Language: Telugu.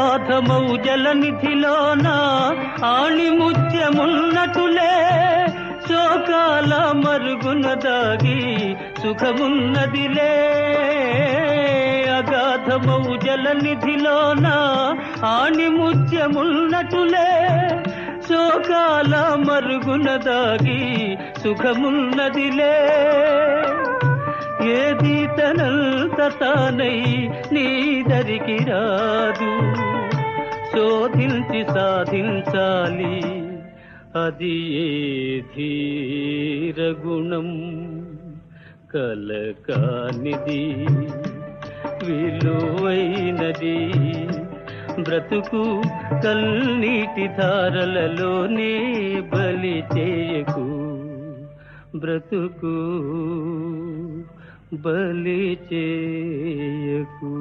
అగాధమౌ జలనిధిలోన ఆణిముత్యమున్నటులే శోకాల మరుగున దాగి సుఖమున్నదిలే. అగాధమౌ జలనిధిలోన ఆణిముత్యమున్నటులే శోకాల మరుగున దాగి సుఖమున్నదిలే. ఏది తనంత తానై నీదరికి రాదు, శోధించి సాధించాలి అది ఏ ధీరగుణం. కలకానిది విలువైనది బ్రతుకు కన్నీటి ధారలలోనే బలి చేయకు. బ్రతుకు బలి చేయకు.